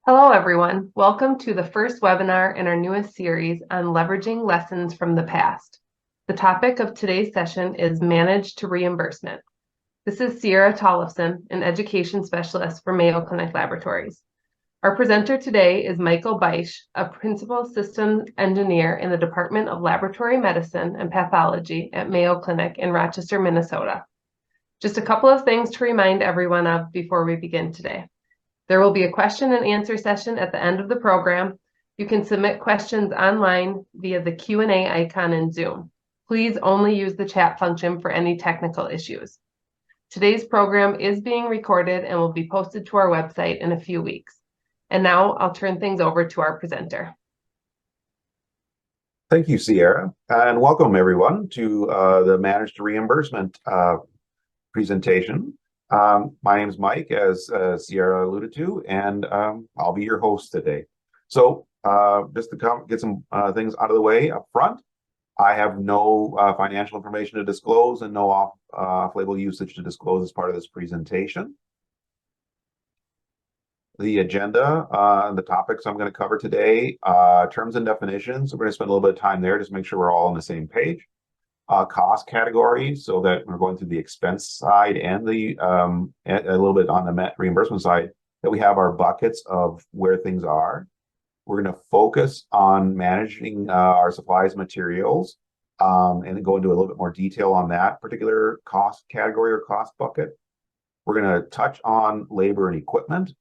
Hello, everyone. Welcome to the first webinar in our newest series on leveraging lessons from the past. The topic of today's session is Manage to Reimbursement. This is Sierra Tollefson, an education specialist for Mayo Clinic Laboratories. Our presenter today is Michael Beisch, a principal systems engineer in the Department of Laboratory Medicine and Pathology at Mayo Clinic in Rochester, Minnesota. Just a couple of things to remind everyone of before we begin today. There will be a question and answer session at the end of the program. You can submit questions online via the Q&A icon in Zoom. Please only use the chat function for any technical issues. Today's program is being recorded and will be posted to our website in a few weeks. And now I'll turn things over to our presenter. Thank you, Sierra, and welcome everyone to the Manage to Reimbursement presentation. My name is Mike, as Sierra alluded to, and I'll be your host today. So just to get some things out of the way up front, I have no financial information to disclose and no off-label usage to disclose as part of this presentation. The agenda and the topics I'm going to cover today, terms and definitions. We're going to spend a little bit of time there just to make sure we're all on the same page. Cost categories, so that we're going through the expense side and the a little bit on the reimbursement side, that we have our buckets of where things are. We're going to focus on managing our supplies, materials, and go into a little bit more detail on that particular cost category or cost bucket. We're going to touch on labor and equipment,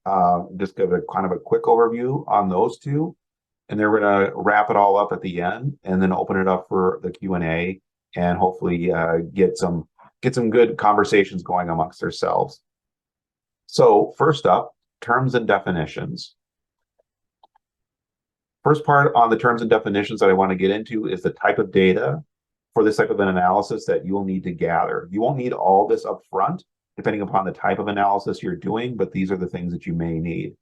just give a kind of a quick overview on those two, and then we're going to wrap it all up at the end, and then open it up for the Q&A. And hopefully get some good conversations going amongst ourselves. So first up, terms and definitions. First part on the terms and definitions that I want to get into is the type of data for this type of an analysis that you will need to gather. You won't need all this up front, depending upon the type of analysis you're doing, but these are the things that you may need.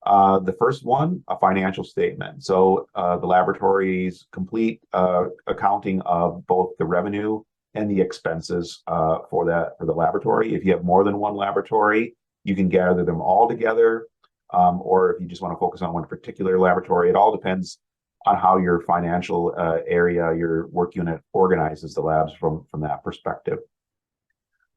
The first one, a financial statement. So the laboratory's complete accounting of both the revenue and the expenses for the laboratory. If you have more than one laboratory, you can gather them all together. Or if you just want to focus on one particular laboratory, it all depends on how your financial area, your work unit organizes the labs from that perspective.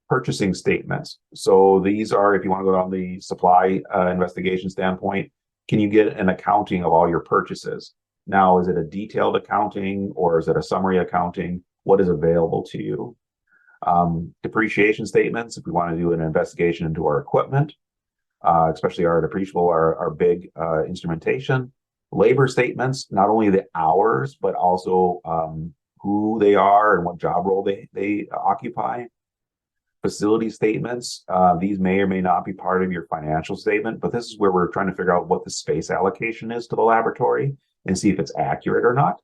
Purchasing statements. So these are, if you want to go on the supply investigation standpoint, can you get an accounting of all your purchases? Now, is it a detailed accounting or is it a summary accounting? What is available to you? Depreciation statements, if we want to do an investigation into our equipment, especially our depreciable, our big instrumentation. Labor statements, not only the hours, but also who they are and what job role they occupy. Facility statements, these may or may not be part of your financial statement, but this is where we're trying to figure out what the space allocation is to the laboratory and see if it's accurate or not.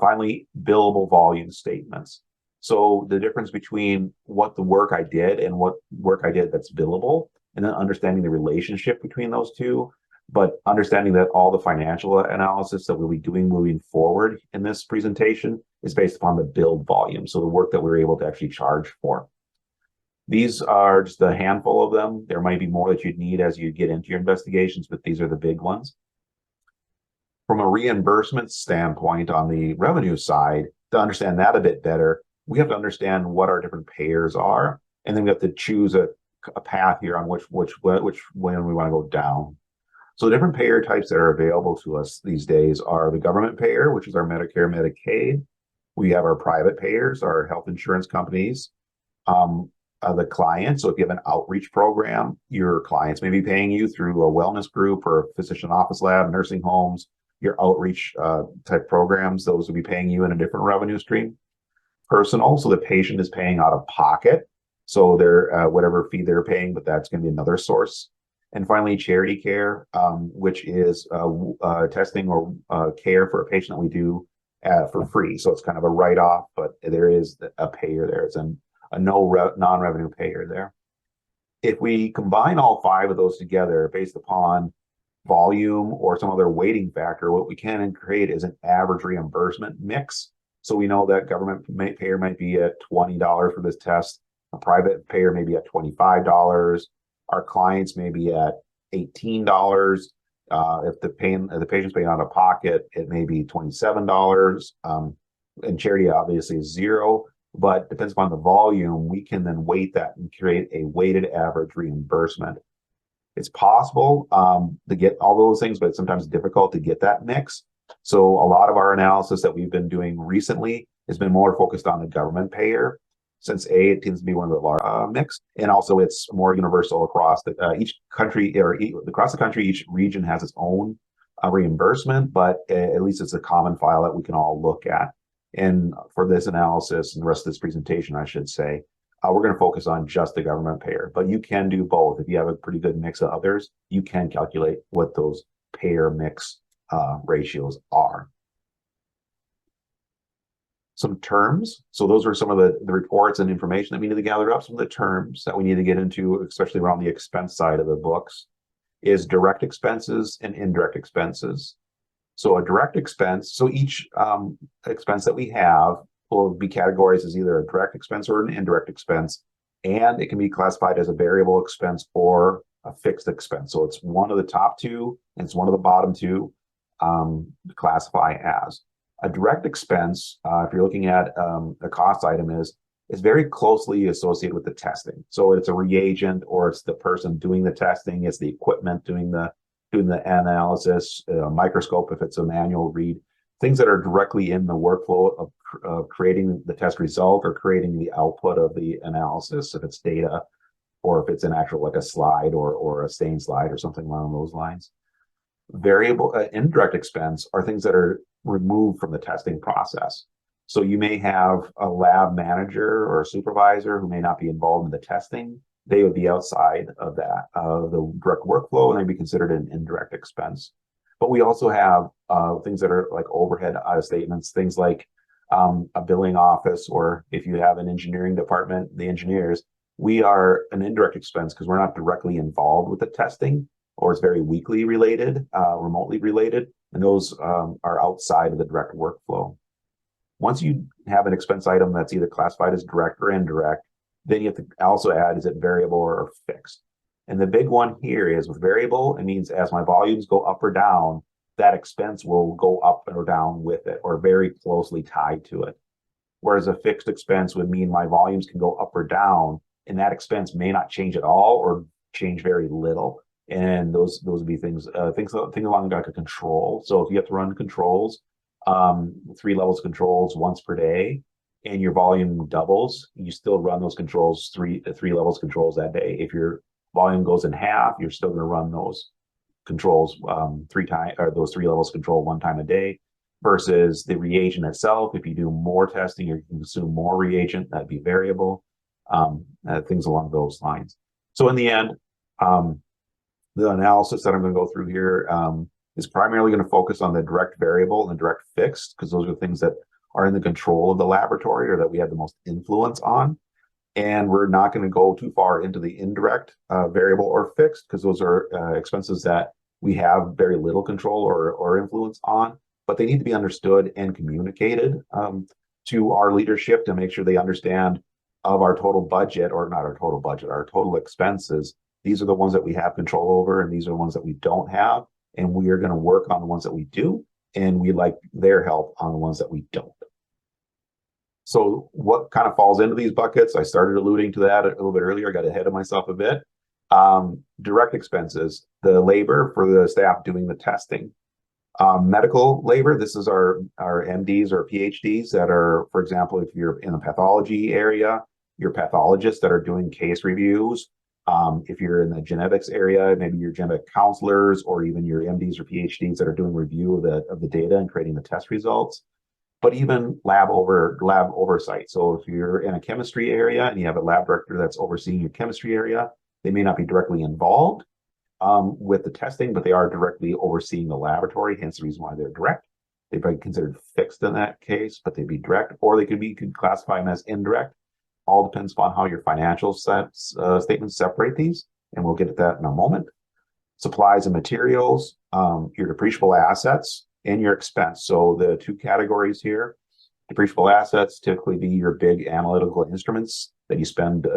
Finally, billable volume statements. So the difference between what the work I did and what work I did that's billable, and then understanding the relationship between those two, but understanding that all the financial analysis that we'll be doing moving forward in this presentation is based upon the billed volume, so the work that we're able to actually charge for. These are just a handful of them. There might be more that you'd need as you get into your investigations, but these are the big ones. From a reimbursement standpoint on the revenue side, to understand that a bit better, we have to understand what our different payers are, and then we have to choose a path here on which when we want to go down. So the different payer types that are available to us these days are the government payer, which is our Medicare, Medicaid. We have our private payers, our health insurance companies. The client. So if you have an outreach program, your clients may be paying you through a wellness group or a physician office lab, nursing homes, your outreach type programs, those will be paying you in a different revenue stream. Personal, so the patient is paying out of pocket. So they're whatever fee they're paying, but that's going to be another source. And finally, charity care, which is testing or care for a patient that we do for free. So it's kind of a write-off, but there is a payer there. It's a non-revenue payer there. If we combine all five of those together based upon volume or some other weighting factor, what we can create is an average reimbursement mix. So we know that government payer might be at $20 for this test, a private payer may be at $25, our clients may be at $18. If the patient's paying out of pocket, it may be $27. And charity obviously is zero, but depends upon the volume. We can then weight that and create a weighted average reimbursement. It's possible to get all those things, but it's sometimes difficult to get that mix. So a lot of our analysis that we've been doing recently has been more focused on the government payer, since it tends to be one of the large mix, and also it's more universal across each country, or across the country. Each region has its own reimbursement, but at least it's a common file that we can all look at. And for this analysis and the rest of this presentation, I should say, we're going to focus on just the government payer, but you can do both. If you have a pretty good mix of others, you can calculate what those payer mix ratios are. Some terms. So those are some of the reports and information that we need to gather up. Some of the terms that we need to get into, especially around the expense side of the books, is direct expenses and indirect expenses. So a direct expense, so each expense that we have will be categorized as either a direct expense or an indirect expense, and it can be classified as a variable expense or a fixed expense. So it's one of the top two and it's one of the bottom two to classify as. A direct expense, if you're looking at a cost item, is very closely associated with the testing. So it's a reagent, or it's the person doing the testing, it's the equipment doing the analysis, a microscope if it's a manual read, things that are directly in the workflow of creating the test result or creating the output of the analysis, if it's data, or if it's an actual, like a slide or a stain slide or something along those lines. Variable indirect expense are things that are removed from the testing process. So you may have a lab manager or a supervisor who may not be involved in the testing. They would be outside of that, the direct workflow, and they'd be considered an indirect expense. But we also have things that are like overhead statements, things like a billing office, or if you have an engineering department, the engineers, we are an indirect expense because we're not directly involved with the testing, or it's very weakly related, remotely related, and those are outside of the direct workflow. Once you have an expense item that's either classified as direct or indirect, then you have to also add, is it variable or fixed? And the big one here is with variable, it means as my volumes go up or down, that expense will go up or down with it, or very closely tied to it. Whereas a fixed expense would mean my volumes can go up or down, and that expense may not change at all or change very little. And those would be things along like a control. So if you have to run controls, 3 levels of controls once per day, and your volume doubles, you still run those controls, three levels of controls that day. If your volume goes in half, you're still going to run those controls 3 times, or those 3 levels of control 1 time a day. Versus the reagent itself, if you do more testing or you consume more reagent, that'd be variable. Things along those lines. So in the end, the analysis that I'm going to go through here is primarily going to focus on the direct variable and the direct fixed, because those are the things that are in the control of the laboratory or that we have the most influence on. And we're not going to go too far into the indirect variable or fixed, because those are expenses that we have very little control or influence on, but they need to be understood and communicated to our leadership to make sure they understand of our total budget, or not our total budget, our total expenses. These are the ones that we have control over, and these are the ones that we don't have. And we are going to work on the ones that we do, and we like their help on the ones that we don't. So what kind of falls into these buckets? I started alluding to that a little bit earlier. I got ahead of myself a bit. Direct expenses, the labor for the staff doing the testing. Medical labor, this is our MDs or PhDs that are, for example, if you're in the pathology area, your pathologists that are doing case reviews. If you're in the genetics area, maybe your genetic counselors, or even your MDs or PhDs that are doing review of the data and creating the test results. But even lab oversight. So if you're in a chemistry area and you have a lab director that's overseeing your chemistry area, they may not be directly involved with the testing, but they are directly overseeing the laboratory, hence the reason why they're direct. They'd be considered fixed in that case, but they'd be direct, or they could classify them as indirect. All depends upon how your financial statements separate these, and we'll get to that in a moment. Supplies and materials, your depreciable assets, and your expense. So the 2 categories here, depreciable assets typically be your big analytical instruments that you spend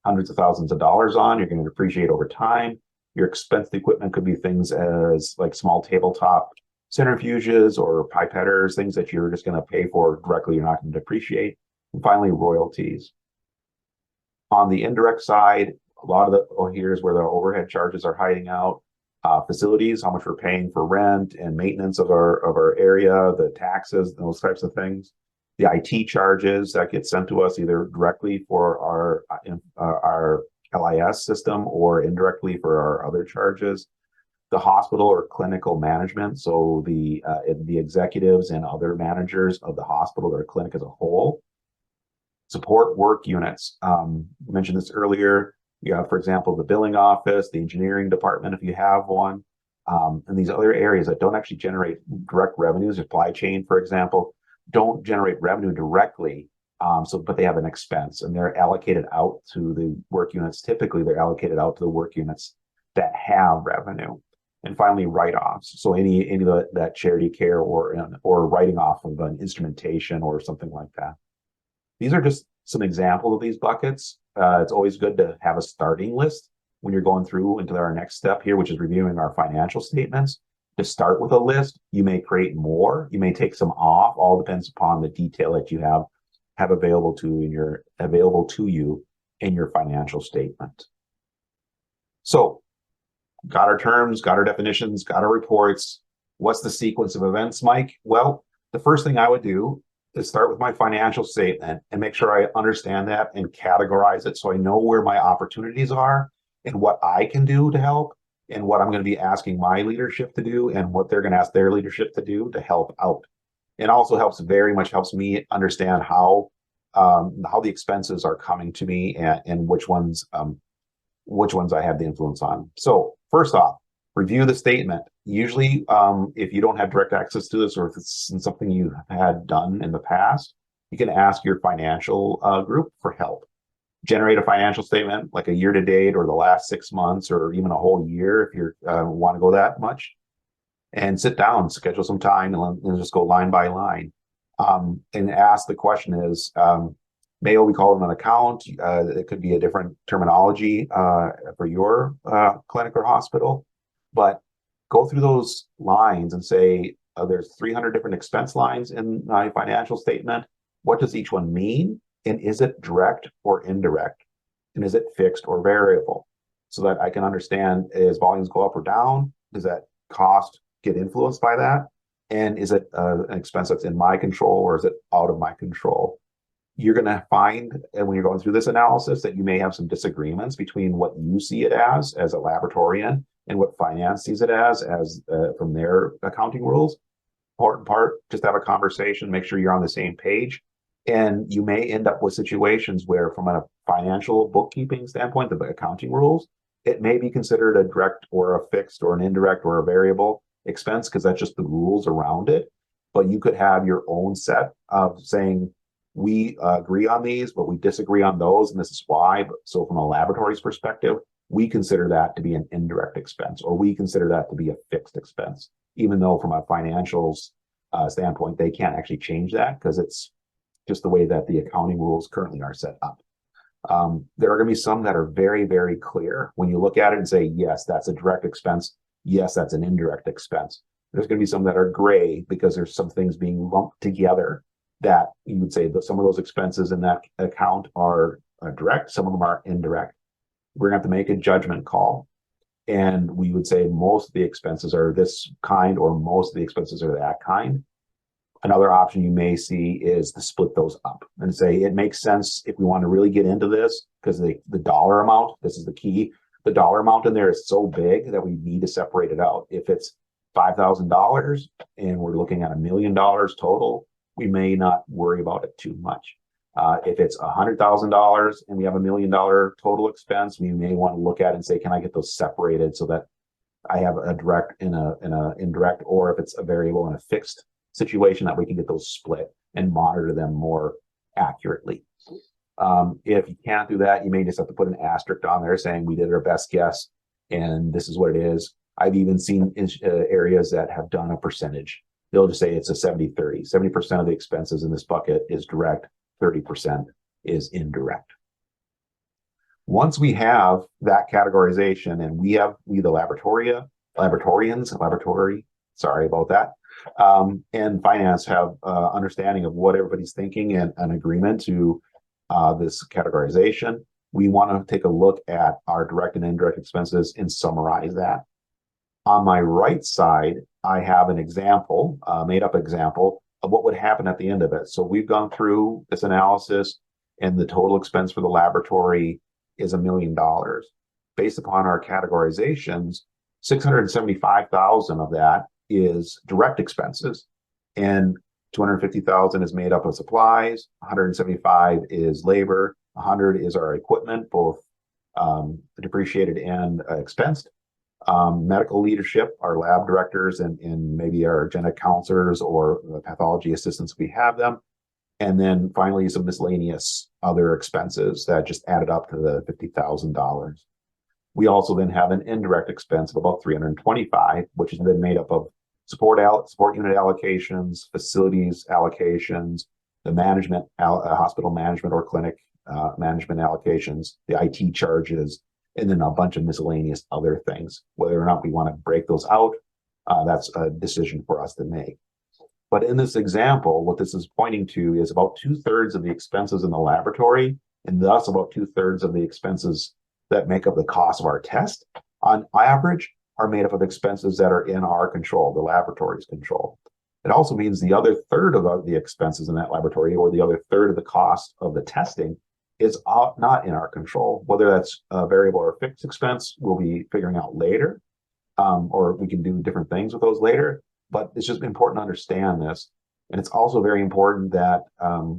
hundreds of thousands of dollars on. You're going to depreciate over time. Your expensed equipment could be things as like small tabletop centrifuges or pipetters, things that you're just going to pay for directly, you're not going to depreciate. And finally, royalties. On the indirect side, a lot of here's where the overhead charges are hiding out. Facilities, how much we're paying for rent and maintenance of our area, the taxes, those types of things. The IT charges that get sent to us either directly for our LIS system or indirectly for our other charges. The hospital or clinical management, so the executives and other managers of the hospital or clinic as a whole. Support work units. Mentioned this earlier. You have, for example, the billing office, the engineering department, if you have one, and these other areas that don't actually generate direct revenues. Supply chain, for example, don't generate revenue directly, but they have an expense, and they're allocated out to the work units. Typically, they're allocated out to the work units that have revenue. And finally, write-offs. So any of that charity care or writing off of an instrumentation or something like that. These are just some examples of these buckets. It's always good to have a starting list when you're going through into our next step here, which is reviewing our financial statements. To start with a list, you may create more, you may take some off, all depends upon the detail that you have available to you in your financial statement. So, got our terms, got our definitions, got our reports. What's the sequence of events, Mike? Well, the first thing I would do is start with my financial statement and make sure I understand that and categorize it so I know where my opportunities are and what I can do to help and what I'm going to be asking my leadership to do and what they're going to ask their leadership to do to help out. It also very much helps me understand how the expenses are coming to me and which ones I have the influence on. So first off, review the statement. Usually, if you don't have direct access to this or if it's something you had done in the past, you can ask your financial group for help. Generate a financial statement like a year to date or the last 6 months or even a whole year if you want to go that much. And sit down, schedule some time and just go line by line. And ask the question is, Mayo, we call them an account. It could be a different terminology for your clinic or hospital, but go through those lines and say, there's 300 different expense lines in my financial statement. What does each one mean? And is it direct or indirect? And is it fixed or variable? So that I can understand, as volumes go up or down, does that cost get influenced by that? And is it an expense that's in my control or is it out of my control? You're going to find, and when you're going through this analysis, that you may have some disagreements between what you see it as a laboratorian and what finance sees it as from their accounting rules. Important part, just have a conversation, make sure you're on the same page. And you may end up with situations where from a financial bookkeeping standpoint, the accounting rules, it may be considered a direct or a fixed or an indirect or a variable expense because that's just the rules around it. But you could have your own set of saying, we agree on these, but we disagree on those, and this is why. So from a laboratory's perspective, we consider that to be an indirect expense, or we consider that to be a fixed expense, even though from a financials standpoint, they can't actually change that because it's just the way that the accounting rules currently are set up. There are going to be some that are very, very clear. When you look at it and say, yes, that's a direct expense. Yes, that's an indirect expense. There's going to be some that are gray because there's some things being lumped together that you would say that some of those expenses in that account are direct, some of them are indirect. We're going to have to make a judgment call. And we would say most of the expenses are this kind or most of the expenses are that kind. Another option you may see is to split those up and say it makes sense if we want to really get into this because the dollar amount, this is the key, the dollar amount in there is so big that we need to separate it out. If it's $5,000 and we're looking at $1 million total, we may not worry about it too much. If it's $100,000 and we have $1 million total expense, we may want to look at it and say, can I get those separated so that I have a direct and a indirect, or if it's a variable and a fixed situation, that we can get those split and monitor them more accurately. If you can't do that, you may just have to put an asterisk on there saying we did our best guess and this is what it is. I've even seen areas that have done a percentage. They'll just say it's a 70-30. 70% of the expenses in this bucket is direct, 30% is indirect. Once we have that categorization and we the laboratory, sorry about that, and finance have understanding of what everybody's thinking and an agreement to this categorization, we want to take a look at our direct and indirect expenses and summarize that. On my right side, I have an example, a made up example of what would happen at the end of it. So we've gone through this analysis and the total expense for the laboratory is $1 million. Based upon our categorizations, 675,000 of that is direct expenses, and 250,000 is made up of supplies, 175 is labor, 100 is our equipment, both depreciated and expensed. Medical leadership, our lab directors and maybe our genetic counselors or the pathology assistants, if we have them. And then finally, some miscellaneous other expenses that just added up to the $50,000. We also then have an indirect expense of about 325, which has been made up of support unit allocations, facilities allocations, the management, hospital management or clinic management allocations, the IT charges, and then a bunch of miscellaneous other things. Whether or not we want to break those out, that's a decision for us to make. But in this example, what this is pointing to is about 2/3 of the expenses in the laboratory, and thus about 2/3 of the expenses that make up the cost of our test, on average, are made up of expenses that are in our control, the laboratory's control. It also means the other third of the expenses in that laboratory, or the other third of the cost of the testing, is not in our control. Whether that's a variable or fixed expense, we'll be figuring out later, or we can do different things with those later. But it's just important to understand this. And it's also very important that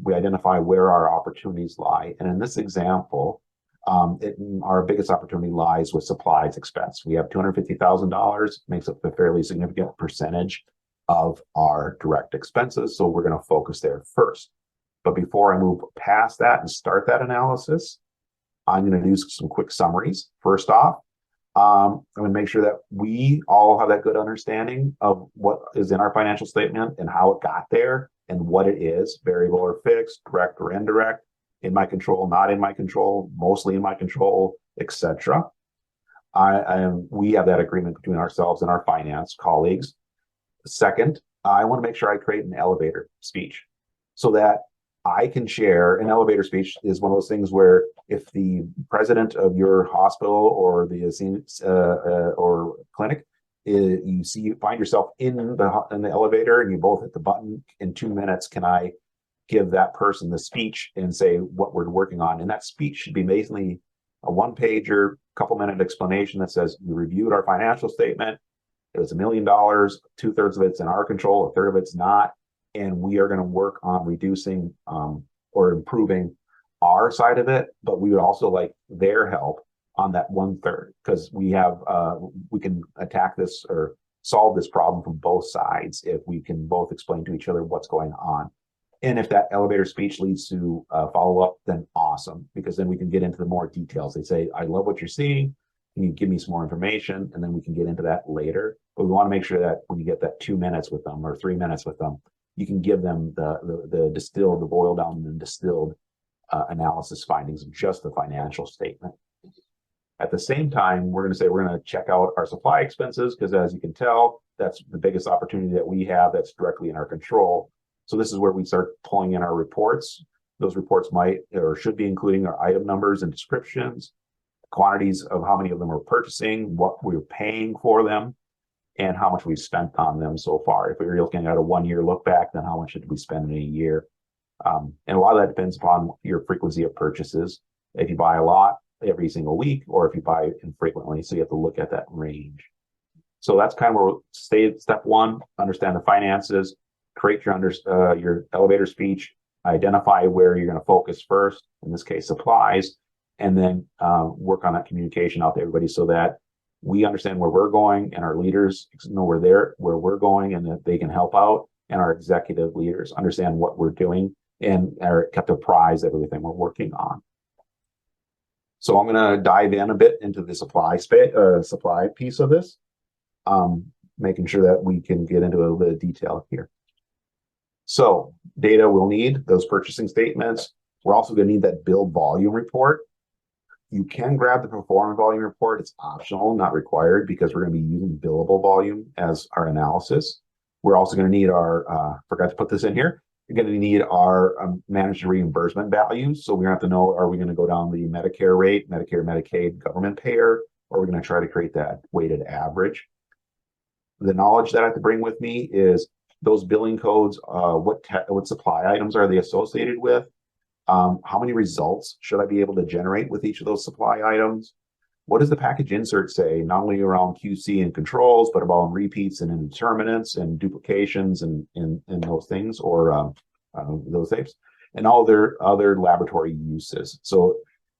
we identify where our opportunities lie. And in this example, our biggest opportunity lies with supplies expense. We have $250,000, makes up a fairly significant percentage of our direct expenses. So we're going to focus there first. But before I move past that and start that analysis, I'm going to do some quick summaries. First off, I'm going to make sure that we all have that good understanding of what is in our financial statement and how it got there and what it is, variable or fixed, direct or indirect, in my control, not in my control, mostly in my control, etc. We have that agreement between ourselves and our finance colleagues. Second, I want to make sure I create an elevator speech so that I can share. An elevator speech is one of those things where if the president of your hospital or the or clinic, find yourself in the elevator and you both hit the button, in 2 minutes, can I give that person the speech and say what we're working on? And that speech should be basically a one-pager, couple-minute explanation that says, we reviewed our financial statement. It was $1 million. 2/3 of it's in our control, 1/3 of it's not. And we are going to work on reducing or improving our side of it, but we would also like their help on that 1/3, because we can attack this or solve this problem from both sides if we can both explain to each other what's going on. And if that elevator speech leads to follow-up, then awesome, because then we can get into the more details. They say, I love what you're seeing. Can you give me some more information? And then we can get into that later. But we want to make sure that when you get that 2 minutes with them or 3 minutes with them, you can give them the distilled, the boiled down and distilled analysis findings of just the financial statement. At the same time, we're going to say we're going to check out our supply expenses, because as you can tell, that's the biggest opportunity that we have that's directly in our control. So this is where we start pulling in our reports. Those reports might or should be including our item numbers and descriptions, quantities of how many of them we're purchasing, what we're paying for them, and how much we've spent on them so far. If we were looking at a 1-year look back, then how much did we spend in a year? And a lot of that depends upon your frequency of purchases. If you buy a lot every single week, or if you buy infrequently, so you have to look at that range. So that's kind of where we'll stay. Step one, understand the finances, create your elevator speech, identify where you're going to focus first, in this case, supplies, and then work on that communication out to everybody so that we understand where we're going and our leaders know where we're going and that they can help out, and our executive leaders understand what we're doing and are kept apprised of everything we're working on. So I'm going to dive in a bit into the supply piece of this, making sure that we can get into a little bit of detail here. So data we'll need, those purchasing statements. We're also going to need that build volume report. You can grab the performance volume report. It's optional, not required, because we're going to be using billable volume as our analysis. We're also going to need our, forgot to put this in here, we're going to need our managed reimbursement values. So we're going to have to know, are we going to go down the Medicare rate, Medicare, Medicaid, government payer, or we're going to try to create that weighted average. The knowledge that I have to bring with me is those billing codes, what supply items are they associated with? How many results should I be able to generate with each of those supply items? What does the package insert say, not only around QC and controls, but about repeats and indeterminates and duplications and those things, or those types, and all their other laboratory uses. So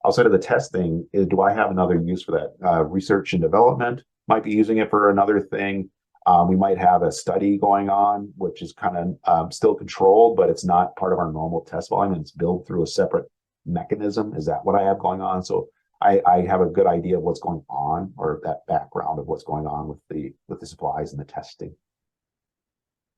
outside of the testing, do I have another use for that? Research and development might be using it for another thing. We might have a study going on, which is kind of still controlled, but it's not part of our normal test volume, and it's billed through a separate mechanism. Is that what I have going on? So I have a good idea of what's going on, or that background of what's going on with the supplies and the testing.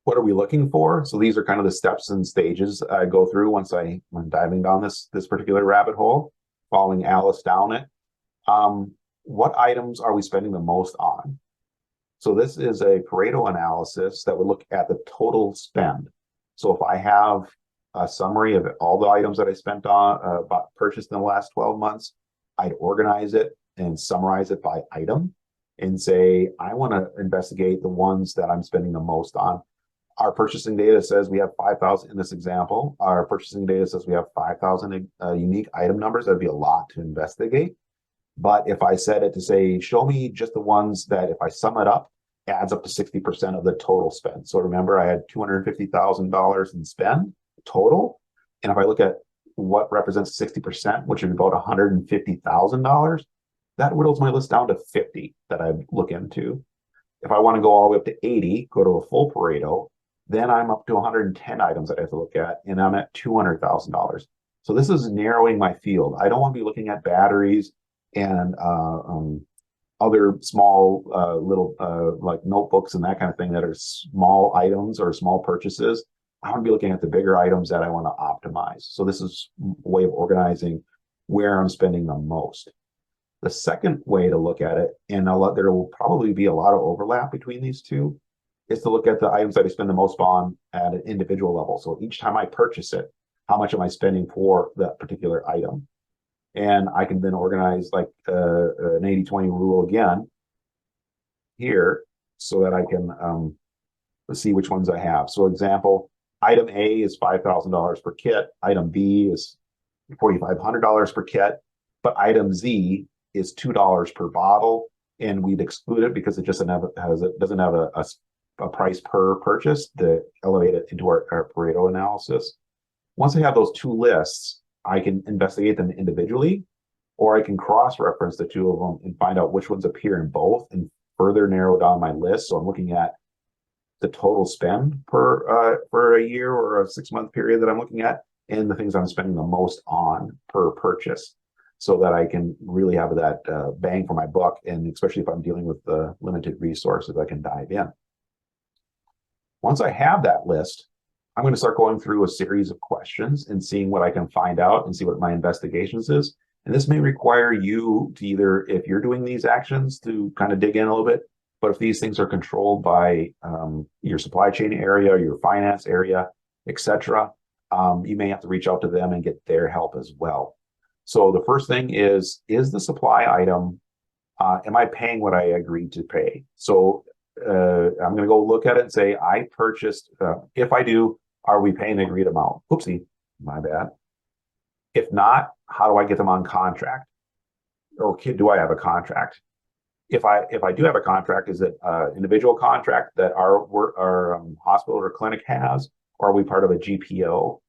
What are we looking for? So these are kind of the steps and stages I go through when diving down this particular rabbit hole, following Alice down it. What items are we spending the most on? So this is a Pareto analysis that would look at the total spend. So if I have a summary of all the items that I spent on, purchased in the last 12 months, I'd organize it and summarize it by item and say, I want to investigate the ones that I'm spending the most on. Our purchasing data says we have 5,000 in this example. Our purchasing data says we have 5,000 unique item numbers. That'd be a lot to investigate. But if I set it to say, show me just the ones that if I sum it up, adds up to 60% of the total spend. So remember, I had $250,000 in spend total. And if I look at what represents 60%, which is about $150,000, that whittles my list down to 50 that I look into. If I want to go all the way up to 80, go to a full Pareto, then I'm up to 110 items that I have to look at, and I'm at $200,000. So this is narrowing my field. I don't want to be looking at batteries and other small little like notebooks and that kind of thing that are small items or small purchases. I want to be looking at the bigger items that I want to optimize. So this is a way of organizing where I'm spending the most. The second way to look at it, and there will probably be a lot of overlap between these two, is to look at the items that I spend the most on at an individual level. So each time I purchase it, how much am I spending for that particular item? And I can then organize like an 80-20 rule again here so that I can see which ones I have. So example, item A is $5,000 per kit. Item B is $4,500 per kit. But item Z is $2 per bottle. And we'd exclude it because it just doesn't have a price per purchase to elevate it into our Pareto analysis. Once I have those two lists, I can investigate them individually, or I can cross-reference the two of them and find out which ones appear in both and further narrow down my list. So I'm looking at the total spend for a year or a 6-month period that I'm looking at, and the things I'm spending the most on per purchase, so that I can really have that bang for my buck, and especially if I'm dealing with the limited resources, I can dive in. Once I have that list, I'm going to start going through a series of questions and seeing what I can find out and see what my investigations is. And this may require you to either, if you're doing these actions, to kind of dig in a little bit. But if these things are controlled by your supply chain area, your finance area, etc., you may have to reach out to them and get their help as well. So the first thing is the supply item, am I paying what I agreed to pay? So I'm going to go look at it and say, I purchased, if I do, are we paying the agreed amount? Oopsie, my bad. If not, how do I get them on contract? Or do I have a contract? If I do have a contract, is it an individual contract that our hospital or clinic has, or are we part of a GPO?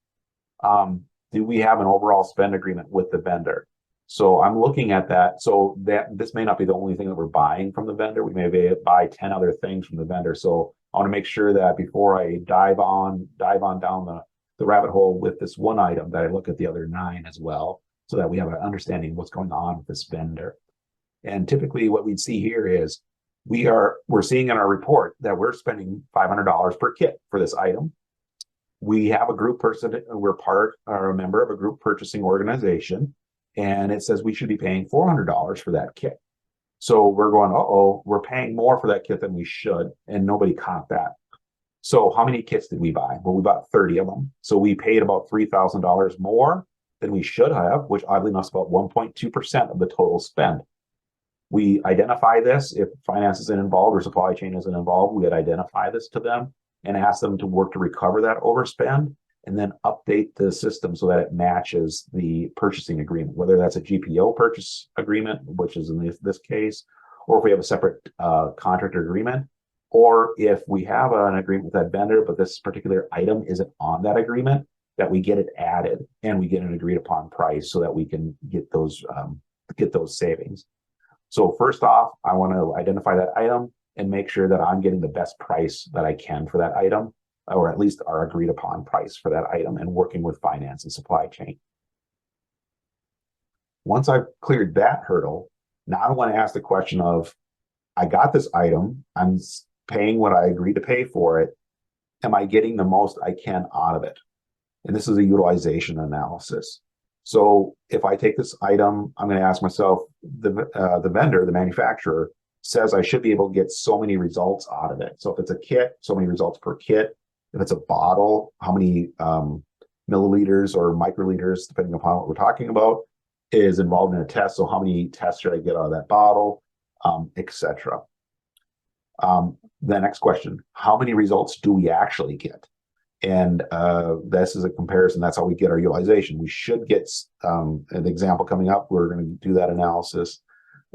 Do we have an overall spend agreement with the vendor? So I'm looking at that. So this may not be the only thing that we're buying from the vendor. We may buy 10 other things from the vendor. So I want to make sure that before I dive on down the rabbit hole with this one item, that I look at the other 9 as well, so that we have an understanding of what's going on with this vendor. And typically what we'd see here is we're seeing in our report that we're spending $500 per kit for this item. We have a group person, we're a member of a group purchasing organization. and it says we should be paying $400 for that kit. So we're going, uh-oh, we're paying more for that kit than we should, and nobody caught that. So how many kits did we buy? Well, we bought 30 of them. So we paid about $3,000 more than we should have, which oddly enough is about 1.2% of the total spend. We identify this. If finance isn't involved or supply chain isn't involved, we would identify this to them and ask them to work to recover that overspend, and then update the system so that it matches the purchasing agreement, whether that's a GPO purchase agreement, which is in this case, or if we have a separate contract agreement, or if we have an agreement with that vendor, but this particular item isn't on that agreement, that we get it added and we get an agreed upon price so that we can get those savings. So first off, I want to identify that item and make sure that I'm getting the best price that I can for that item, or at least our agreed upon price for that item, and working with finance and supply chain. Once I've cleared that hurdle, now I want to ask the question of, I got this item, I'm paying what I agreed to pay for it. Am I getting the most I can out of it? And this is a utilization analysis. So if I take this item, I'm going to ask myself, the vendor, the manufacturer, says I should be able to get so many results out of it. So if it's a kit, so many results per kit. If it's a bottle, how many milliliters or microliters, depending upon what we're talking about, is involved in a test. So how many tests should I get out of that bottle, etc. The next question, how many results do we actually get? And this is a comparison. That's how we get our utilization. We should get an example coming up. We're going to do that analysis.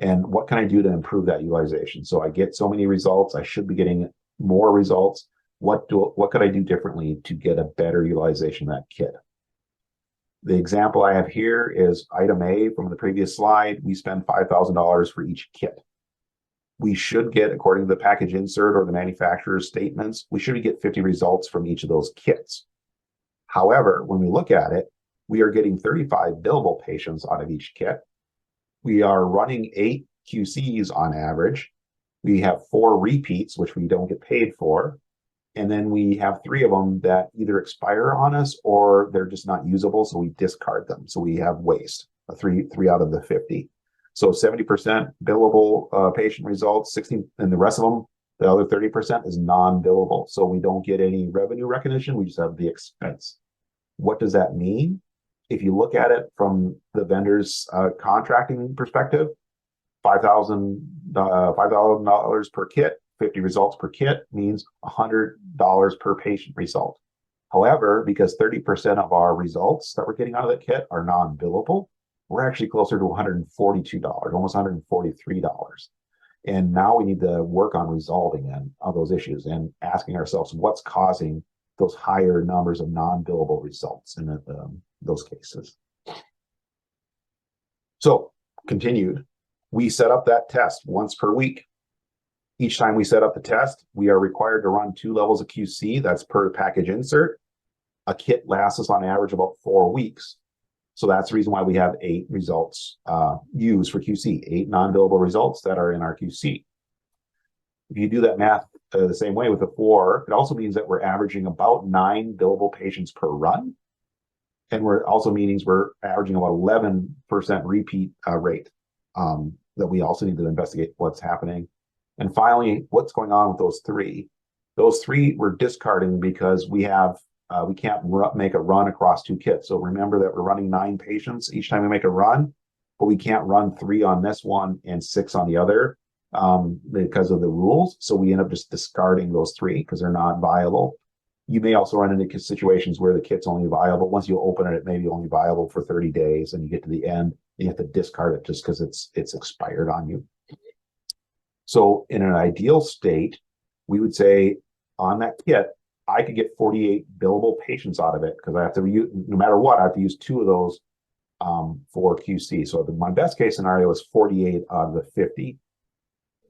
And what can I do to improve that utilization? So I get so many results. I should be getting more results. What could I do differently to get a better utilization of that kit? The example I have here is item A from the previous slide. We spend $5,000 for each kit. We should get, according to the package insert or the manufacturer's statements, we should get 50 results from each of those kits. However, when we look at it, we are getting 35 billable patients out of each kit. We are running 8 QCs on average. We have 4 repeats, which we don't get paid for. And then we have 3 of them that either expire on us or they're just not usable, so we discard them. So we have waste, 3 out of the 50. So 70% billable patient results, 16, and the rest of them, the other 30% is non-billable. So we don't get any revenue recognition, we just have the expense. What does that mean? If you look at it from the vendor's contracting perspective, $5,000 per kit, 50 results per kit means $100 per patient result. However, because 30% of our results that we're getting out of that kit are non-billable, we're actually closer to $142, almost $143. And now we need to work on resolving those issues and asking ourselves what's causing those higher numbers of non-billable results in those cases. So, continued, we set up that test once per week. Each time we set up the test, we are required to run 2 levels of QC. That's per package insert. A kit lasts us on average about 4 weeks. So that's the reason why we have 8 results used for QC, 8 non-billable results that are in our QC. If you do that math the same way with the 4, it also means that we're averaging about 9 billable patients per run. And we're also means we're averaging about 11% repeat rate that we also need to investigate what's happening. And finally, what's going on with those 3? Those 3 we're discarding because we can't make a run across 2 kits. So remember that we're running 9 patients each time we make a run, but we can't run 3 on this one and 6 on the other because of the rules. So we end up just discarding those 3 because they're not viable. You may also run into situations where the kit's only viable. Once you open it, it may be only viable for 30 days, and you get to the end, and you have to discard it just because it's expired on you. So in an ideal state, we would say on that kit, I could get 48 billable patients out of it because I have to use, no matter what, I have to use 2 of those for QC. So my best case scenario is 48 out of the 50.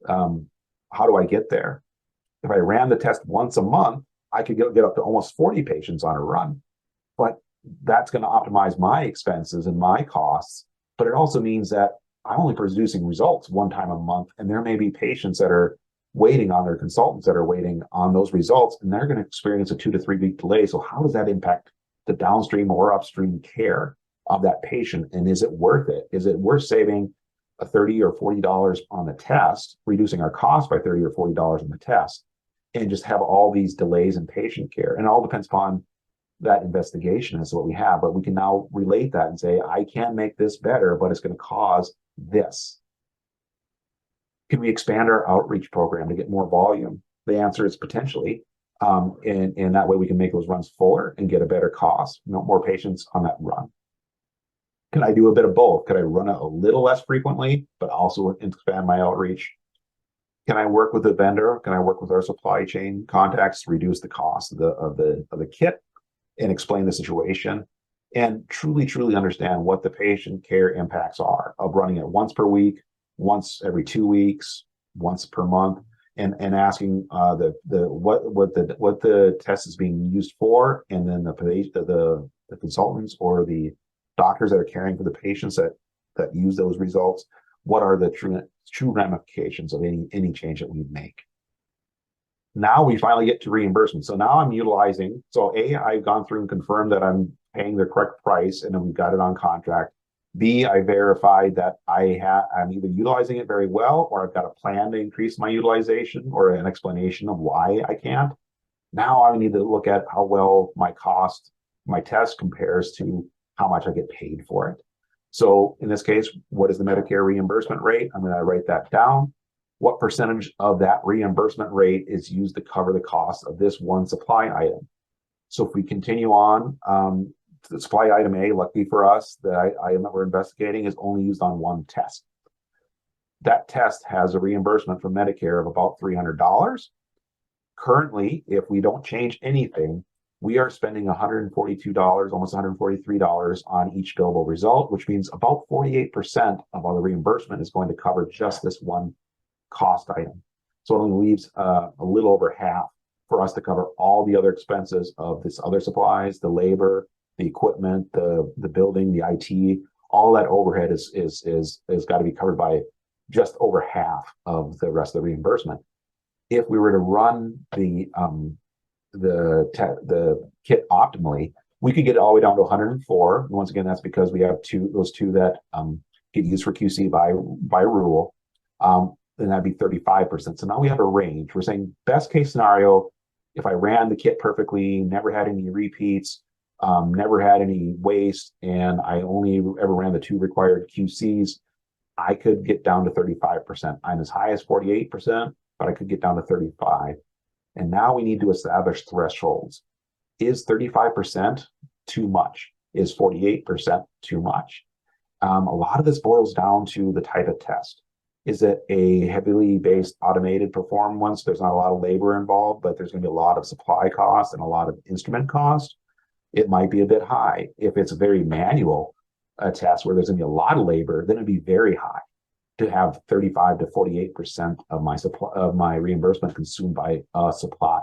How do I get there? If I ran the test once a month, I could get up to almost 40 patients on a run, but that's going to optimize my expenses and my costs. But it also means that I'm only producing results 1 time a month, and there may be patients that are waiting on their consultants that are waiting on those results, and they're going to experience a 2 to 3 week delay. So how does that impact the downstream or upstream care? of that patient, and is it worth it? Is it worth saving a $30 or $40 on the test, reducing our cost by $30 or $40 on the test, and just have all these delays in patient care? And it all depends upon that investigation as to what we have, but we can now relate that and say, I can make this better, but it's going to cause this. Can we expand our outreach program to get more volume? The answer is potentially. And that way we can make those runs fuller and get a better cost, more patients on that run. Can I do a bit of both? Could I run it a little less frequently, but also expand my outreach? Can I work with the vendor? Can I work with our supply chain contacts to reduce the cost of the kit and explain the situation and truly understand what the patient care impacts are of running it once per week, once every 2 weeks, once per month, and asking what the test is being used for, and then the consultants or the doctors that are caring for the patients that use those results, what are the true ramifications of any change that we make. Now we finally get to reimbursement. So now I'm utilizing, I've gone through and confirmed that I'm paying the correct price, and then we've got it on contract. B, I verified that I'm either utilizing it very well, or I've got a plan to increase my utilization, or an explanation of why I can't. Now I need to look at how well my test compares to how much I get paid for it. So in this case, what is the Medicare reimbursement rate? I'm going to write that down. What percentage of that reimbursement rate is used to cover the cost of this one supply item? So if we continue on, the supply item A, lucky for us, the item that we're investigating is only used on one test. That test has a reimbursement from Medicare of about $300. Currently, if we don't change anything, we are spending $142, almost $143 on each billable result, which means about 48% of all the reimbursement is going to cover just this one cost item. So it only leaves a little over half for us to cover all the other expenses of this other supplies, the labor, the equipment, the building, the IT. All that overhead is got to be covered by just over half of the rest of the reimbursement. If we were to run the kit optimally, we could get it all the way down to 104. And once again, that's because we have those two that get used for QC by rule. Then that'd be 35%. So now we have a range. We're saying best case scenario, if I ran the kit perfectly, never had any repeats, never had any waste, and I only ever ran the 2 required QCs, I could get down to 35%. I'm as high as 48%, but I could get down to 35%. And now we need to establish thresholds. Is 35% too much? Is 48% too much? A lot of this boils down to the type of test. Is it a heavily based automated performance? There's not a lot of labor involved, but there's going to be a lot of supply cost and a lot of instrument cost. It might be a bit high. If it's a very manual test where there's going to be a lot of labor, then it'd be very high to have 35 to 48% of my reimbursement consumed by supply.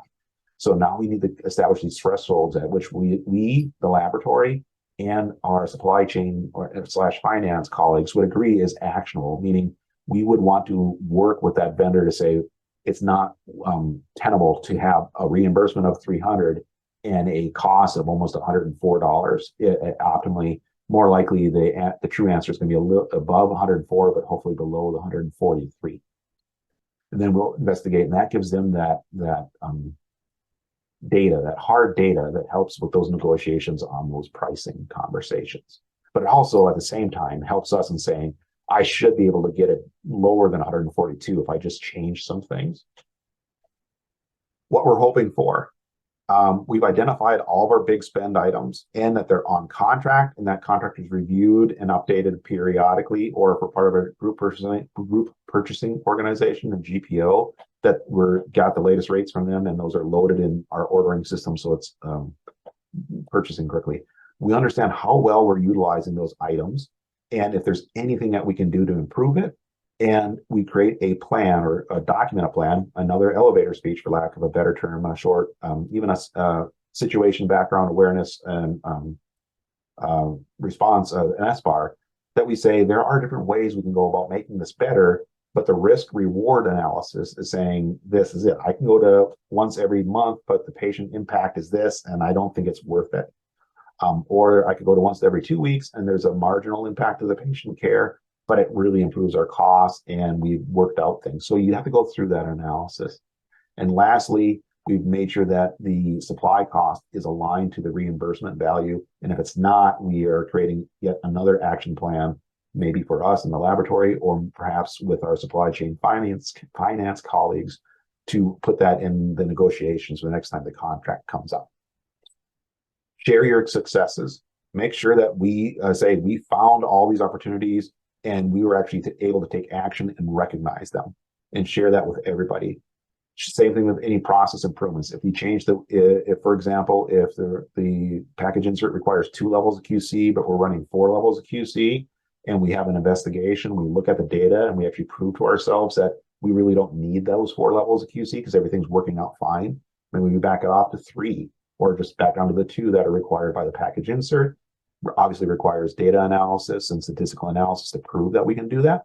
So now we need to establish these thresholds at which we the laboratory, and our supply chain or / finance colleagues would agree is actionable, meaning we would want to work with that vendor to say it's not tenable to have a reimbursement of $300 and a cost of almost $104 optimally. More likely, the true answer is going to be a little above 104, but hopefully below the 143. And then we'll investigate, and that gives them that data, that hard data that helps with those negotiations on those pricing conversations. But it also, at the same time, helps us in saying, I should be able to get it lower than 142 if I just change some things. What we're hoping for. We've identified all of our big spend items and that they're on contract, and that contract is reviewed and updated periodically, or if we're part of a group purchasing organization, a GPO, that got the latest rates from them, and those are loaded in our ordering system, so it's purchasing quickly. We understand how well we're utilizing those items, and if there's anything that we can do to improve it. And we create a plan, or document a plan, another elevator speech, for lack of a better term, a short, even a situation background awareness and response, an SBAR, that we say there are different ways we can go about making this better, but the risk reward analysis is saying this is it. I can go to once every month, but the patient impact is this, and I don't think it's worth it. Or I could go to once every 2 weeks, and there's a marginal impact to the patient care, but it really improves our costs, and we've worked out things. So you have to go through that analysis. And lastly, we've made sure that the supply cost is aligned to the reimbursement value. And if it's not, we are creating yet another action plan, maybe for us in the laboratory, or perhaps with our supply chain finance colleagues, to put that in the negotiations the next time the contract comes up. Share your successes. Make sure that we say we found all these opportunities and we were actually able to take action and recognize them, and share that with everybody. Same thing with any process improvements. If we change if for example, if the package insert requires 2 levels of QC, but we're running 4 levels of QC, and we have an investigation, we look at the data and we actually prove to ourselves that we really don't need those 4 levels of QC because everything's working out fine, then we back it off to 3, or just back down to the 2 that are required by the package insert. Obviously requires data analysis and statistical analysis to prove that we can do that.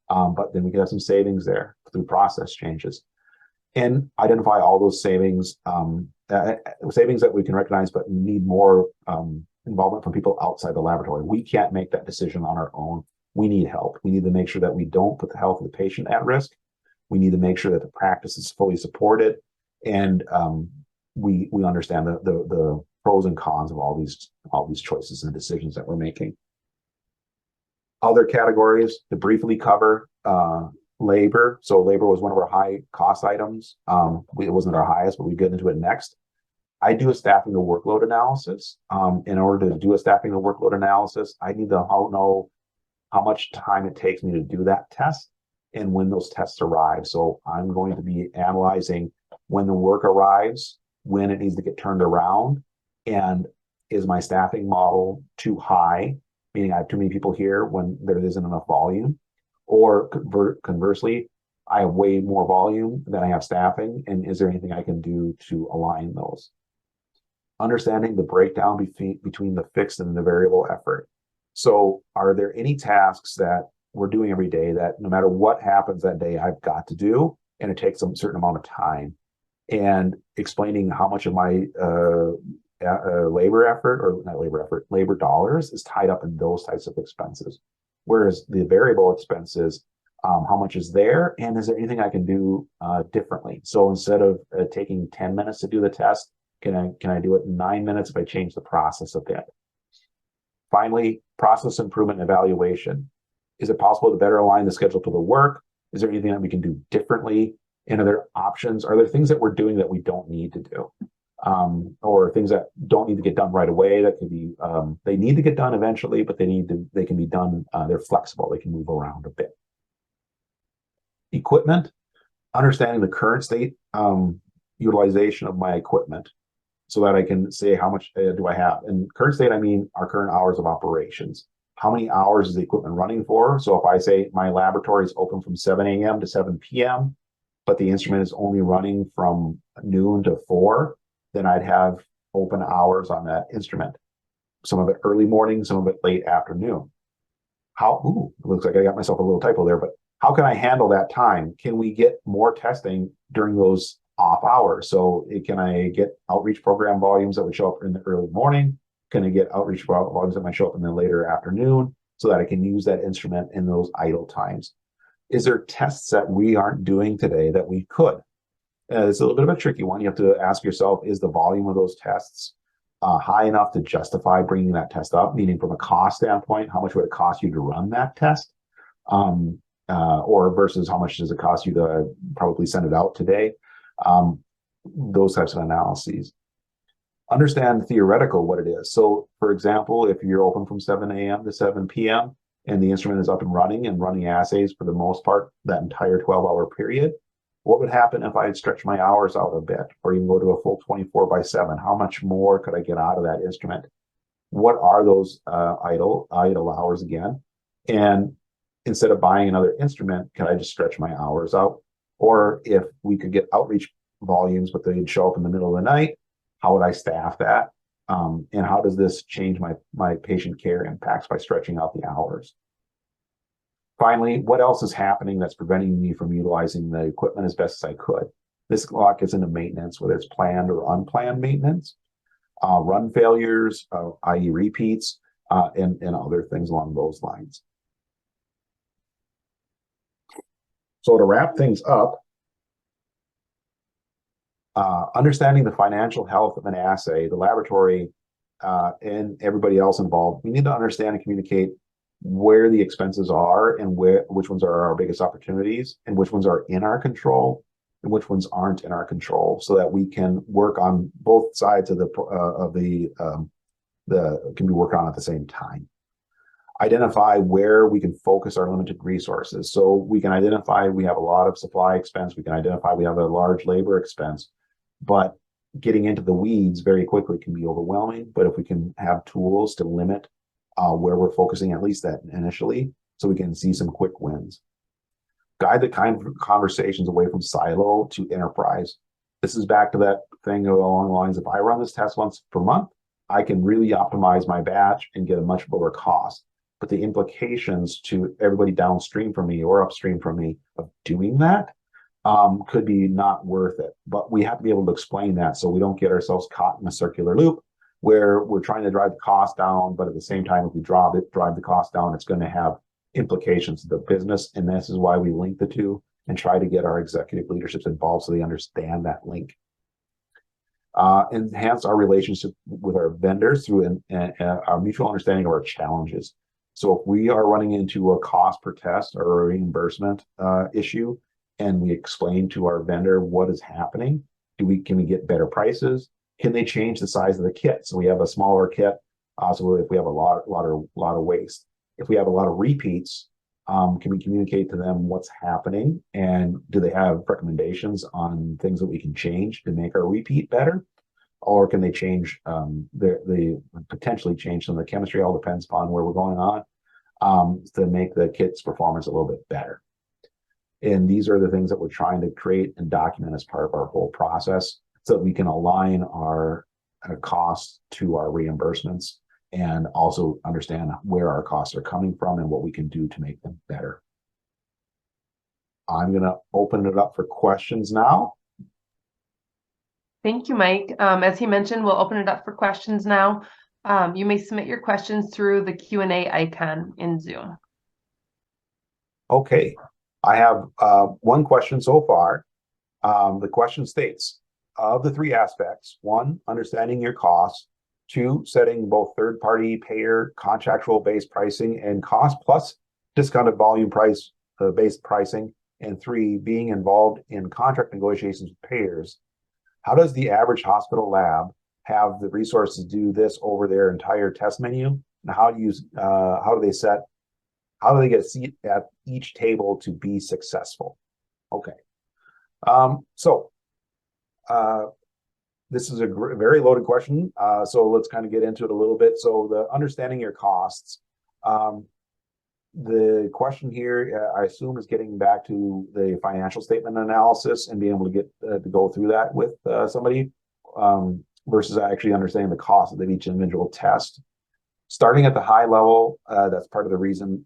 But then we can have some savings there through process changes. And identify all those savings that we can recognize, but need more involvement from people outside the laboratory. We can't make that decision on our own. We need help. We need to make sure that we don't put the health of the patient at risk. We need to make sure that the practice is fully supported, and we understand the pros and cons of all these choices and decisions that we're making. Other categories to briefly cover. Labor. So labor was one of our high cost items. It wasn't our highest, but we get into it next. I do a staffing to workload analysis. In order to do a staffing to workload analysis, I need to know how much time it takes me to do that test and when those tests arrive. So I'm going to be analyzing when the work arrives, when it needs to get turned around, and is my staffing model too high, meaning I have too many people here when there isn't enough volume. Or conversely, I have way more volume than I have staffing, and is there anything I can do to align those? Understanding the breakdown between the fixed and the variable effort. So are there any tasks that we're doing every day that no matter what happens that day, I've got to do, and it takes a certain amount of time? And explaining how much of my labor dollars is tied up in those types of expenses. Whereas the variable expenses, how much is there, and is there anything I can do differently? So instead of taking 10 minutes to do the test, can I do it in 9 minutes if I change the process a bit? Finally, process improvement and evaluation. Is it possible to better align the schedule to the work? Is there anything that we can do differently? And are there options? Are there things that we're doing that we don't need to do? Or things that don't need to get done right away that could be, they need to get done eventually, but they can be done, they're flexible, they can move around a bit. Equipment, understanding the current state utilization of my equipment so that I can say how much do I have. And current state, I mean our current hours of operations. How many hours is the equipment running for? So if I say my laboratory is open from 7 a.m. to 7 p.m., but the instrument is only running from noon to 4, then I'd have open hours on that instrument. Some of it early morning, some of it late afternoon. It looks like I got myself a little typo there, but how can I handle that time? Can we get more testing during those off hours? So can I get outreach program volumes that would show up in the early morning? Can I get outreach volumes that might show up in the later afternoon so that I can use that instrument in those idle times? Is there tests that we aren't doing today that we could? It's a little bit of a tricky one. You have to ask yourself, is the volume of those tests high enough to justify bringing that test up? Meaning from a cost standpoint, how much would it cost you to run that test? Or versus how much does it cost you to probably send it out today? Those types of analyses. Understand theoretical what it is. So for example, if you're open from 7 a.m. to 7 p.m. and the instrument is up and running assays for the most part, that entire 12-hour period, what would happen if I stretch my hours out a bit, or even go to a full 24/7? How much more could I get out of that instrument? What are those idle hours again? And instead of buying another instrument, can I just stretch my hours out? Or if we could get outreach volumes, but they'd show up in the middle of the night, how would I staff that? And how does this change my patient care impacts by stretching out the hours? Finally, what else is happening that's preventing me from utilizing the equipment as best as I could? This a lot gets into maintenance, whether it's planned or unplanned maintenance. run failures, i.e. repeats, and other things along those lines. So to wrap things up, understanding the financial health of an assay, the laboratory, and everybody else involved, we need to understand and communicate where the expenses are and which ones are our biggest opportunities and which ones are in our control and which ones aren't in our control, so that we can work on both sides of the can be worked on at the same time. Identify where we can focus our limited resources. So we can identify we have a lot of supply expense. We can identify we have a large labor expense, but getting into the weeds very quickly can be overwhelming. But if we can have tools to limit where we're focusing, at least that initially, so we can see some quick wins. Guide the kind of conversations away from silo to enterprise. This is back to that thing along the lines, if I run this test once per month, I can really optimize my batch and get a much lower cost. But the implications to everybody downstream from me or upstream from me of doing that could be not worth it. But we have to be able to explain that so we don't get ourselves caught in a circular loop where we're trying to drive the cost down, but at the same time, if we drive the cost down, it's going to have implications to the business. And this is why we link the two and try to get our executive leaderships involved so they understand that link. Enhance our relationship with our vendors through our mutual understanding of our challenges. So if we are running into a cost per test or a reimbursement issue, and we explain to our vendor what is happening, can we get better prices? Can they change the size of the kit? So we have a smaller kit. So if we have a lot of waste, if we have a lot of repeats, can we communicate to them what's happening, and do they have recommendations on things that we can change to make our repeat better? Or can they change they potentially change some of the chemistry? All depends upon where we're going on to make the kit's performance a little bit better. And these are the things that we're trying to create and document as part of our whole process, so that we can align our costs to our reimbursements and also understand where our costs are coming from and what we can do to make them better. I'm going to open it up for questions now. Thank you, Mike. As he mentioned, we'll open it up for questions now. You may submit your questions through the Q&A icon in Zoom. Okay, I have one question so far. The question states, of the three aspects: one, understanding your costs; two, setting both third-party payer contractual based pricing and cost plus discounted volume price based pricing; and three, being involved in contract negotiations with payers. How does the average hospital lab have the resources to do this over their entire test menu? And how do they get a seat at each table to be successful? Okay. This is a very loaded question. So let's kind of get into it a little bit. So the understanding your costs. The question here, I assume, is getting back to the financial statement analysis and being able to get to go through that with somebody versus actually understanding the cost of each individual test. Starting at the high level, that's part of the reason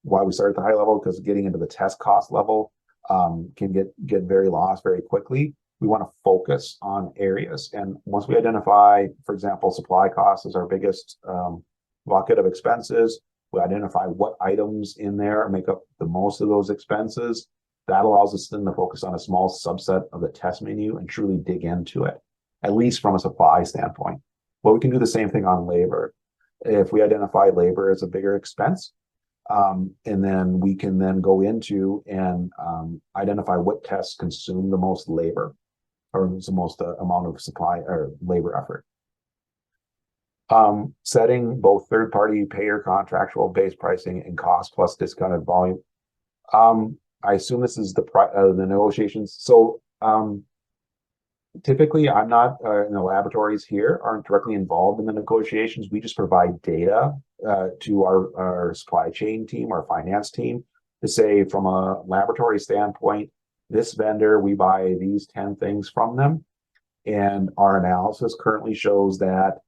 why we start at the high level, because getting into the test cost level can get very lost very quickly. We want to focus on areas. And once we identify, for example, supply costs as our biggest bucket of expenses, we identify what items in there make up the most of those expenses. That allows us then to focus on a small subset of the test menu and truly dig into it, at least from a supply standpoint. But we can do the same thing on labor. If we identify labor as a bigger expense, and then we can then go into and identify what tests consume the most labor or the most amount of supply or labor effort. Setting both third-party payer contractual based pricing and cost plus discounted volume. I assume this is the negotiations. So typically, I'm not in the laboratories here aren't directly involved in the negotiations. We just provide data to our supply chain team, our finance team, to say, from a laboratory standpoint, this vendor, we buy these 10 things from them. And our analysis currently shows that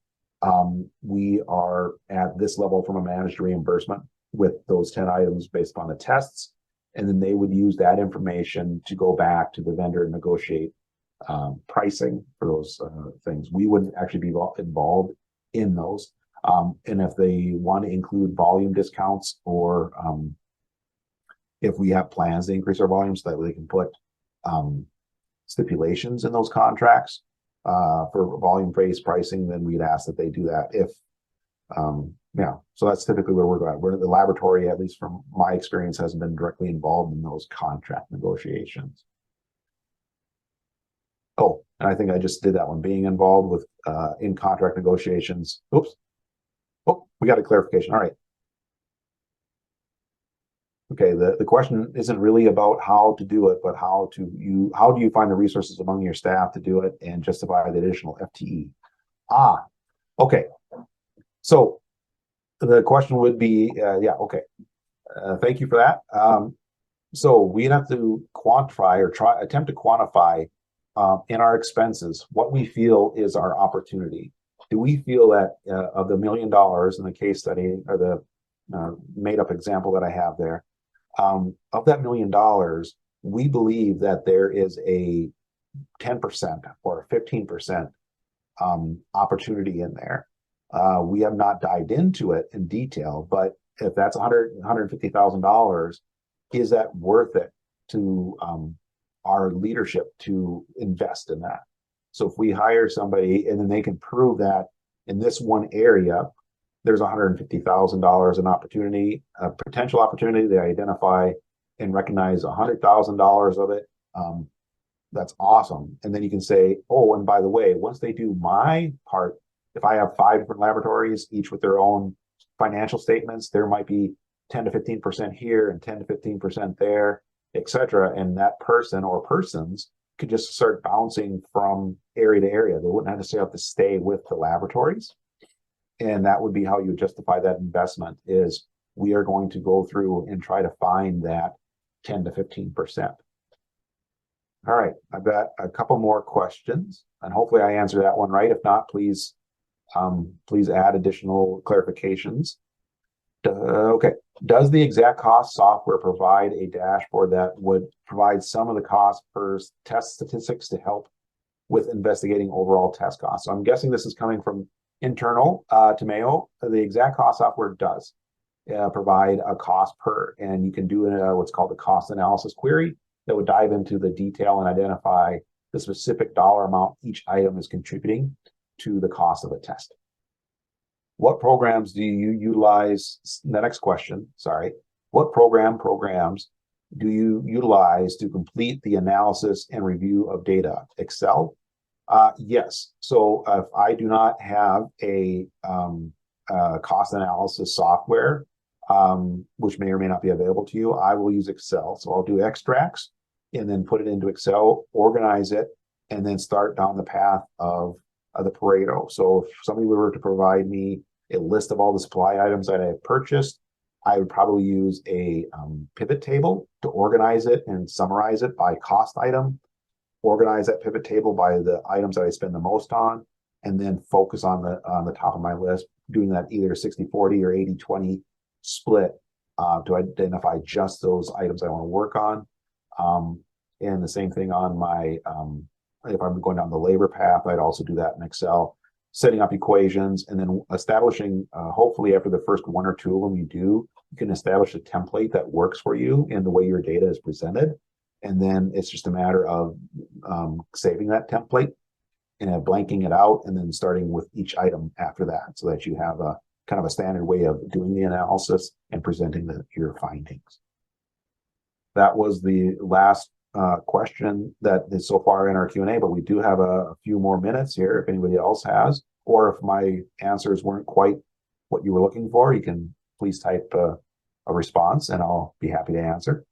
we are at this level from a managed reimbursement with those 10 items based upon the tests. And then they would use that information to go back to the vendor and negotiate pricing for those things. We wouldn't actually be involved in those. And if they want to include volume discounts, or if we have plans to increase our volume so that they can put stipulations in those contracts for volume-based pricing, then we'd ask that they do that. If yeah, so that's typically where we're going. We're the laboratory, at least from my experience, hasn't been directly involved in those contract negotiations. Oh, and I think I just did that one, being involved with in contract negotiations. Oops. Oh, we got a clarification. All right. Okay, the question isn't really about how to do it, but how do you find the resources among your staff to do it and justify the additional FTE? Ah, okay. So the question would be, yeah, okay. Thank you for that. So we'd have to quantify or attempt to quantify in our expenses what we feel is our opportunity. Do we feel that of the $1 million in the case study, or the made up example that I have there, of that $1 million, we believe that there is a 10% or 15% opportunity in there. We have not dived into it in detail, but if that's $150,000, is that worth it to our leadership to invest in that? So if we hire somebody and then they can prove that in this one area, there's $150,000 in opportunity, a potential opportunity, they identify and recognize $100,000 of it. That's awesome. And then you can say, oh, and by the way, once they do my part, if I have 5 different laboratories, each with their own financial statements, there might be 10 to 15% here and 10 to 15% there, et cetera. And that person or persons could just start bouncing from area to area. They wouldn't necessarily have to stay with the laboratories. And that would be how you justify that investment, is we are going to go through and try to find that 10 to 15%. All right, I've got a couple more questions, and hopefully I answer that one right. If not, please add additional clarifications. Okay, does the exact cost software provide a dashboard that would provide some of the cost per test statistics to help with investigating overall test costs? So I'm guessing this is coming from internal to Mayo. The exact cost software does provide a cost per, and you can do what's called a cost analysis query that would dive into the detail and identify the specific dollar amount each item is contributing to the cost of a test. What programs do you utilize? The next question, sorry. What programs do you utilize to complete the analysis and review of data? Excel? Yes. So if I do not have a cost analysis software, which may or may not be available to you, I will use Excel. So I'll do extracts and then put it into Excel, organize it, and then start down the path of the Pareto. So if somebody were to provide me a list of all the supply items that I have purchased, I would probably use a pivot table to organize it and summarize it by cost item, organize that pivot table by the items that I spend the most on, and then focus on the top of my list, doing that either 60-40 or 80-20 split to identify just those items I want to work on. And the same thing on my, if I'm going down the labor path, I'd also do that in Excel, setting up equations and then establishing, hopefully after the first 1 or 2 of them you can establish a template that works for you in the way your data is presented. And then it's just a matter of saving that template and blanking it out and then starting with each item after that, so that you have a kind of a standard way of doing the analysis and presenting your findings. That was the last question that is so far in our Q&A, but we do have a few more minutes here if anybody else has, or if my answers weren't quite what you were looking for, you can please type a response and I'll be happy to answer.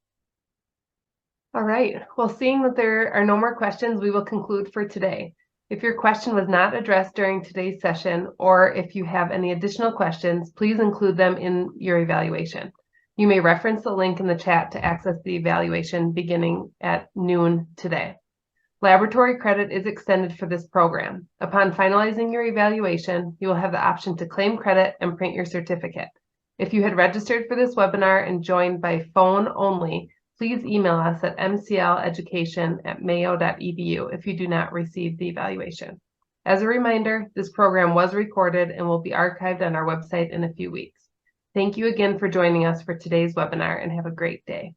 All right. Well, seeing that there are no more questions, we will conclude for today. If your question was not addressed during today's session, or if you have any additional questions, please include them in your evaluation. You may reference the link in the chat to access the evaluation beginning at noon today. Laboratory credit is extended for this program. Upon finalizing your evaluation, you will have the option to claim credit and print your certificate. If you had registered for this webinar and joined by phone only, please email us at mcleducation@mayo.edu if you do not receive the evaluation. As a reminder, this program was recorded and will be archived on our website in a few weeks. Thank you again for joining us for today's webinar, and have a great day.